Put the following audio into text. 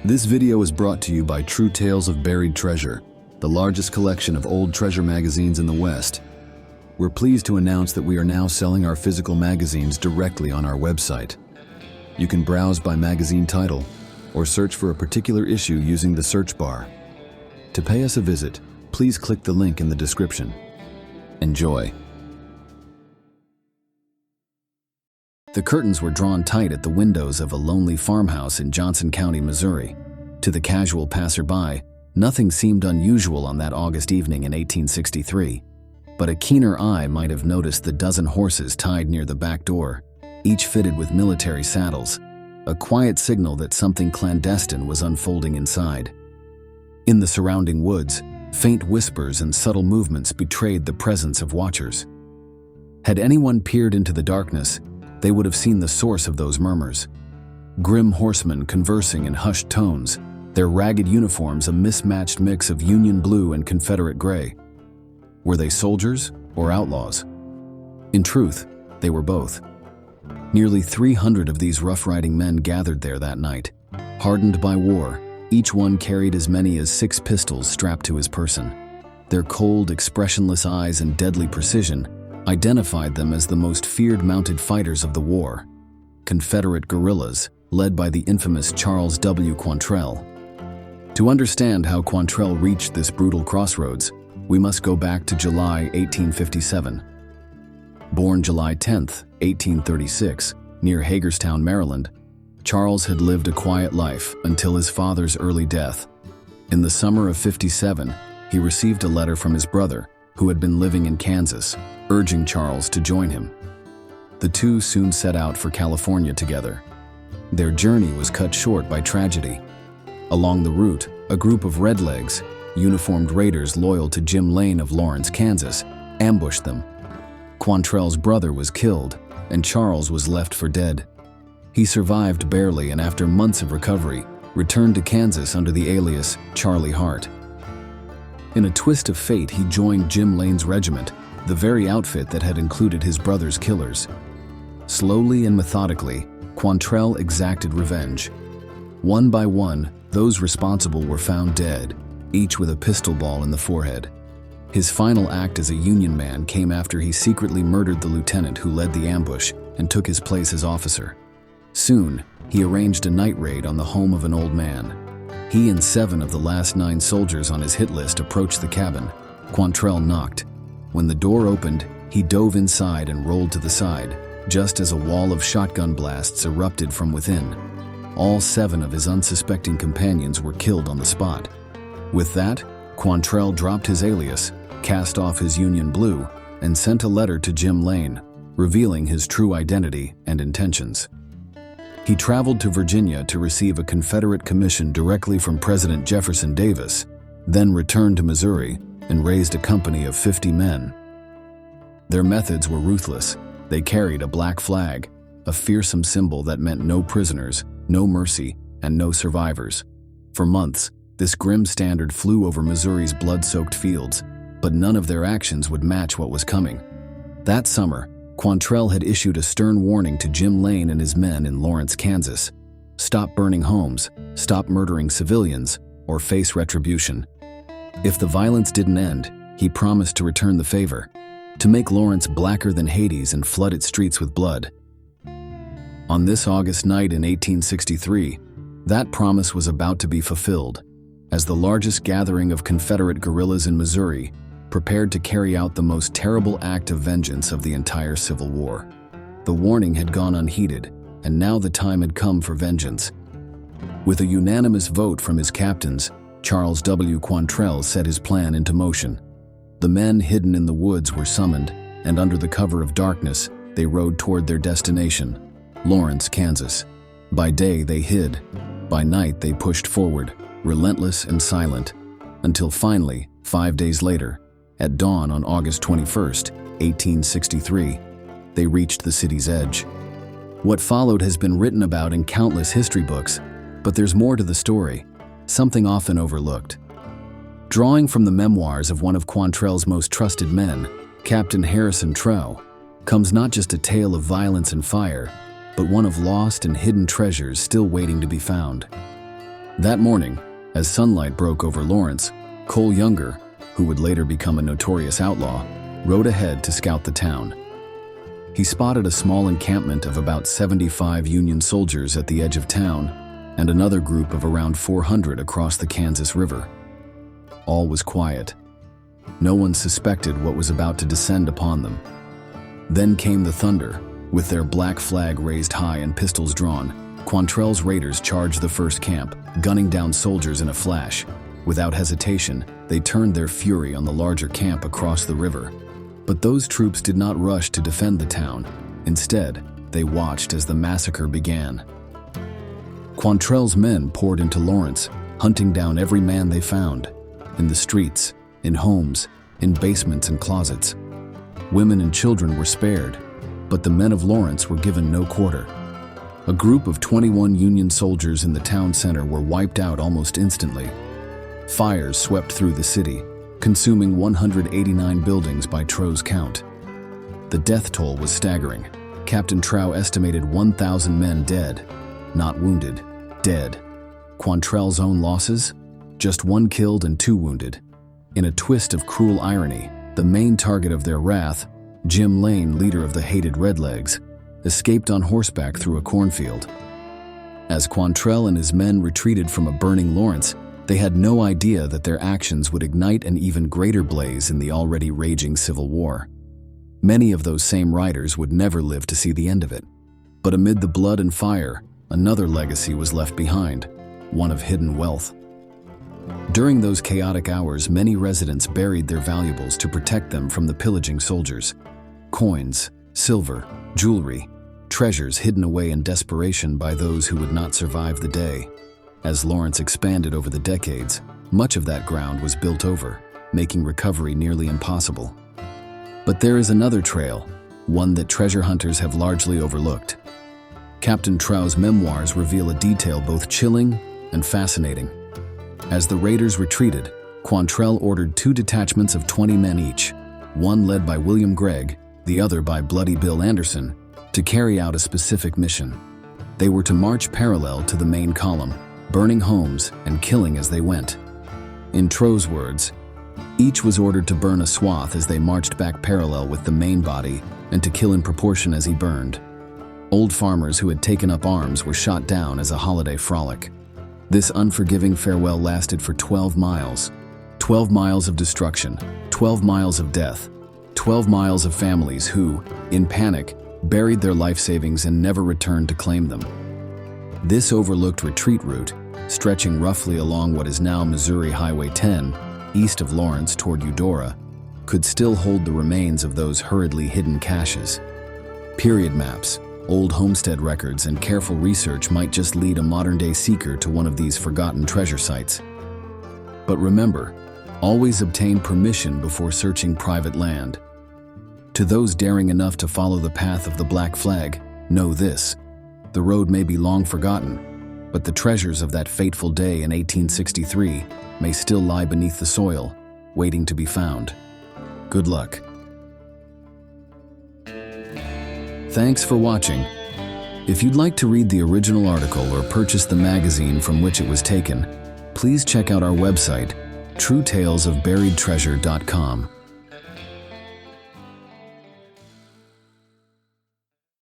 This video is brought to you by True Tales of Buried Treasure, the largest collection of old treasure magazines in the West. We're pleased to announce that we are now selling our physical magazines directly on our website. You can browse by magazine title or search for a particular issue using the search bar. To pay us a visit, please click the link in the description. Enjoy. The curtains were drawn tight at the windows of a lonely farmhouse in Johnson County, Missouri. To the casual passerby, nothing seemed unusual on that August evening in 1863. But a keener eye might have noticed the dozen horses tied near the back door, each fitted with military saddles, a quiet signal that something clandestine was unfolding inside. In the surrounding woods, faint whispers and subtle movements betrayed the presence of watchers. Had anyone peered into the darkness, they would have seen the source of those murmurs. Grim horsemen conversing in hushed tones, their ragged uniforms a mismatched mix of Union blue and Confederate gray. Were they soldiers or outlaws? In truth, they were both. Nearly 300 of these rough-riding men gathered there that night. Hardened by war, each one carried as many as 6 pistols strapped to his person. Their cold, expressionless eyes and deadly precision identified them as the most feared mounted fighters of the war, Confederate guerrillas led by the infamous Charles W. Quantrell. To understand how Quantrell reached this brutal crossroads, we must go back to July 1857. Born July 10, 1836, near Hagerstown, Maryland, Charles had lived a quiet life until his father's early death. In the summer of '57, he received a letter from his brother, who had been living in Kansas, urging Charles to join him. The two soon set out for California together. Their journey was cut short by tragedy. Along the route, a group of redlegs, uniformed raiders loyal to Jim Lane of Lawrence, Kansas, ambushed them. Quantrell's brother was killed, and Charles was left for dead. He survived barely, and after months of recovery, returned to Kansas under the alias Charlie Hart. In a twist of fate, he joined Jim Lane's regiment, the very outfit that had included his brother's killers. Slowly and methodically, Quantrell exacted revenge. One by one, those responsible were found dead, each with a pistol ball in the forehead. His final act as a Union man came after he secretly murdered the lieutenant who led the ambush and took his place as officer. Soon, he arranged a night raid on the home of an old man. He and 7 of the last 9 soldiers on his hit list approached the cabin. Quantrell knocked. When the door opened, he dove inside and rolled to the side, just as a wall of shotgun blasts erupted from within. All 7 of his unsuspecting companions were killed on the spot. With that, Quantrell dropped his alias, cast off his Union blue, and sent a letter to Jim Lane, revealing his true identity and intentions. He traveled to Virginia to receive a Confederate commission directly from President Jefferson Davis, then returned to Missouri and raised a company of 50 men. Their methods were ruthless. They carried a black flag, a fearsome symbol that meant no prisoners, no mercy, and no survivors. For months, this grim standard flew over Missouri's blood-soaked fields, but none of their actions would match what was coming. That summer, Quantrell had issued a stern warning to Jim Lane and his men in Lawrence, Kansas. Stop burning homes, stop murdering civilians, or face retribution. If the violence didn't end, he promised to return the favor, to make Lawrence blacker than Hades and flood its streets with blood. On this August night in 1863, that promise was about to be fulfilled, as the largest gathering of Confederate guerrillas in Missouri prepared to carry out the most terrible act of vengeance of the entire Civil War. The warning had gone unheeded, and now the time had come for vengeance. With a unanimous vote from his captains, Charles W. Quantrell set his plan into motion. The men hidden in the woods were summoned, and under the cover of darkness, they rode toward their destination, Lawrence, Kansas. By day they hid, by night they pushed forward, relentless and silent, until finally, 5 days later, at dawn on August 21st, 1863, they reached the city's edge. What followed has been written about in countless history books, but there's more to the story, something often overlooked. Drawing from the memoirs of one of Quantrell's most trusted men, Captain Harrison Trow, comes not just a tale of violence and fire, but one of lost and hidden treasures still waiting to be found. That morning, as sunlight broke over Lawrence, Cole Younger, who would later become a notorious outlaw, rode ahead to scout the town. He spotted a small encampment of about 75 Union soldiers at the edge of town and another group of around 400 across the Kansas River. All was quiet. No one suspected what was about to descend upon them. Then came the thunder. With their black flag raised high and pistols drawn, Quantrell's raiders charged the first camp, gunning down soldiers in a flash. Without hesitation, they turned their fury on the larger camp across the river. But those troops did not rush to defend the town. Instead, they watched as the massacre began. Quantrell's men poured into Lawrence, hunting down every man they found. In the streets, in homes, in basements and closets. Women and children were spared, but the men of Lawrence were given no quarter. A group of 21 Union soldiers in the town center were wiped out almost instantly. Fires swept through the city, consuming 189 buildings by Tro's count. The death toll was staggering. Captain Trow estimated 1,000 men dead, not wounded, dead. Quantrell's own losses? Just 1 killed and 2 wounded. In a twist of cruel irony, the main target of their wrath, Jim Lane, leader of the hated Redlegs, escaped on horseback through a cornfield. As Quantrell and his men retreated from a burning Lawrence, they had no idea that their actions would ignite an even greater blaze in the already raging Civil War. Many of those same riders would never live to see the end of it. But amid the blood and fire, another legacy was left behind, one of hidden wealth. During those chaotic hours, many residents buried their valuables to protect them from the pillaging soldiers. Coins, silver, jewelry, treasures hidden away in desperation by those who would not survive the day. As Lawrence expanded over the decades, much of that ground was built over, making recovery nearly impossible. But there is another trail, one that treasure hunters have largely overlooked. Captain Trow's memoirs reveal a detail both chilling and fascinating. As the raiders retreated, Quantrell ordered 2 detachments of 20 men each, one led by William Gregg, the other by Bloody Bill Anderson, to carry out a specific mission. They were to march parallel to the main column, burning homes and killing as they went. In Trow's words, each was ordered to burn a swath as they marched back parallel with the main body and to kill in proportion as he burned. Old farmers who had taken up arms were shot down as a holiday frolic. This unforgiving farewell lasted for 12 miles. 12 miles of destruction, 12 miles of death, 12 miles of families who, in panic, buried their life savings and never returned to claim them. This overlooked retreat route, stretching roughly along what is now Missouri Highway 10, east of Lawrence toward Eudora, could still hold the remains of those hurriedly hidden caches. Period maps, old homestead records, and careful research might just lead a modern-day seeker to one of these forgotten treasure sites. But remember, always obtain permission before searching private land. To those daring enough to follow the path of the Black Flag, know this: the road may be long forgotten, but the treasures of that fateful day in 1863 may still lie beneath the soil, waiting to be found. Good luck. Thanks for watching. If you'd like to read the original article or purchase the magazine from which it was taken, please check out our website, truetalesofburiedtreasure.com.